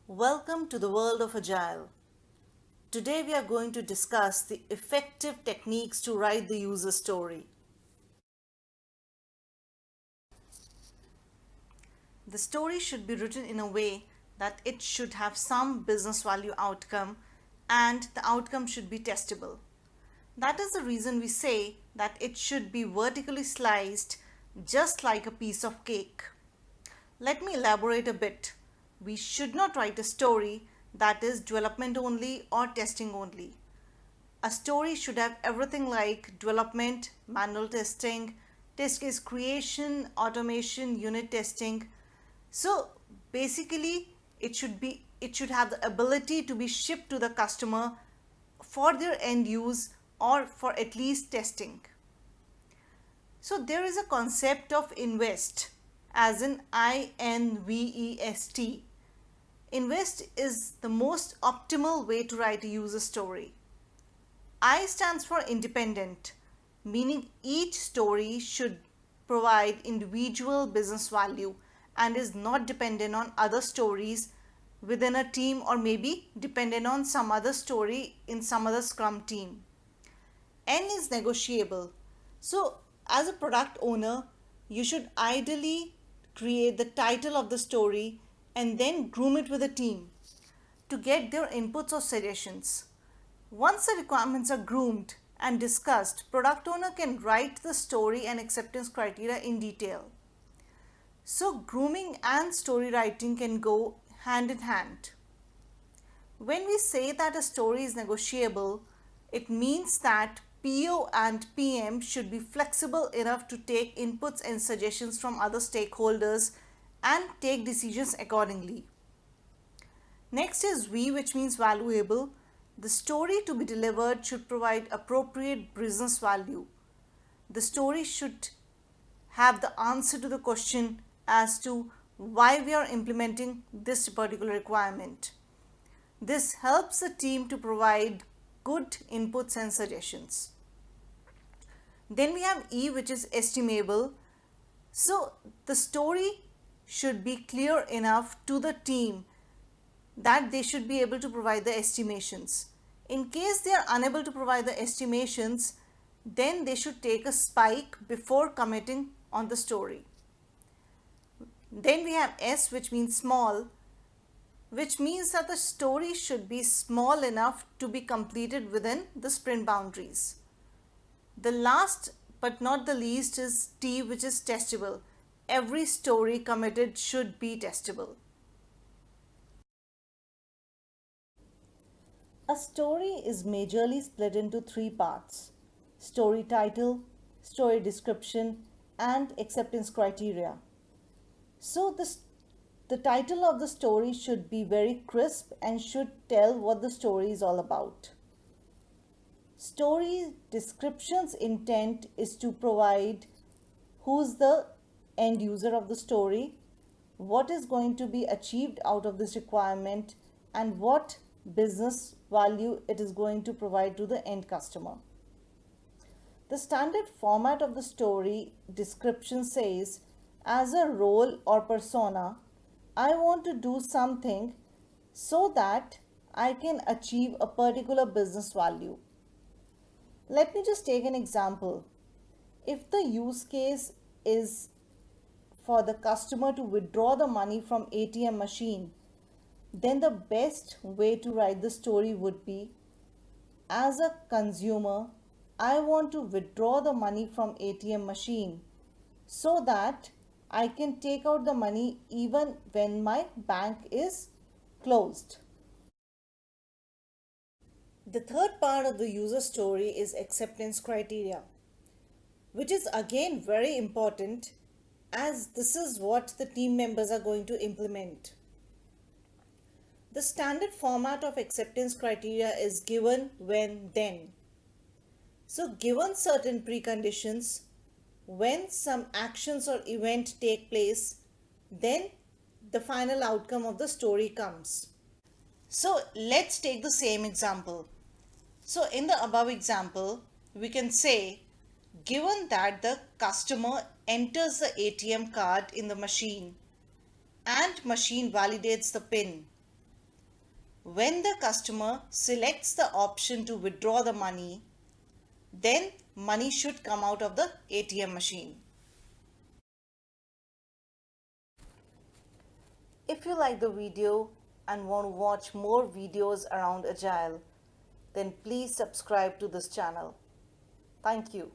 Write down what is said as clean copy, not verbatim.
Welcome to the world of Agile. Today we are going to discuss the effective techniques to write the user story. The story should be written in a way that it should have some business value outcome and the outcome should be testable. That is the reason we say that it should be vertically sliced just like a piece of cake. Let me elaborate a bit. We should not write a story that is development only or testing only. A story should have everything like development, manual testing, test case creation, automation, unit testing. So basically it should have the ability to be shipped to the customer for their end use or for at least testing. So there is a concept of invest as in INVEST. Invest is the most optimal way to write a user story. I stands for independent, meaning each story should provide individual business value and is not dependent on other stories within a team or maybe dependent on some other story in some other Scrum team. N is negotiable. So, as a product owner, you should ideally create the title of the story and then groom it with a team to get their inputs or suggestions. Once the requirements are groomed and discussed, product owner can write the story and acceptance criteria in detail. So grooming and story writing can go hand in hand. When we say that a story is negotiable, it means that PO and PM should be flexible enough to take inputs and suggestions from other stakeholders and take decisions accordingly. Next is V, which means valuable. The story to be delivered should provide appropriate business value. The story should have the answer to the question as to why we are implementing this particular requirement. This helps the team to provide good inputs and suggestions. Then we have E, which is estimable. So the story should be clear enough to the team that they should be able to provide the estimations. In case they are unable to provide the estimations, then they should take a spike before committing on the story. Then we have S, which means small, which means that the story should be small enough to be completed within the sprint boundaries. The last but not the least is T, which is testable. Every story committed should be testable. A story is majorly split into three parts: story title, story description, and acceptance criteria. So the title of the story should be very crisp and should tell what the story is all about. Story description's intent is to provide who's the end user of the story, what is going to be achieved out of this requirement, and what business value it is going to provide to the end customer. The standard format of the story description says, as a role or persona, I want to do something so that I can achieve a particular business value. Let me just take an example. If the use case is for the customer to withdraw the money from ATM machine, then the best way to write the story would be, as a consumer, I want to withdraw the money from ATM machine so that I can take out the money even when my bank is closed. The third part of the user story is acceptance criteria, which is again very important as this is what the team members are going to implement. The standard format of acceptance criteria is given, when, then. So given certain preconditions, when some actions or event take place, then the final outcome of the story comes. So let's take the same example. So in the above example, we can say, given that the customer enters the ATM card in the machine and machine validates the PIN, When the customer selects the option to withdraw the money, then money should come out of the ATM machine. If you like the video and want to watch more videos around Agile, then please subscribe to this channel. Thank you.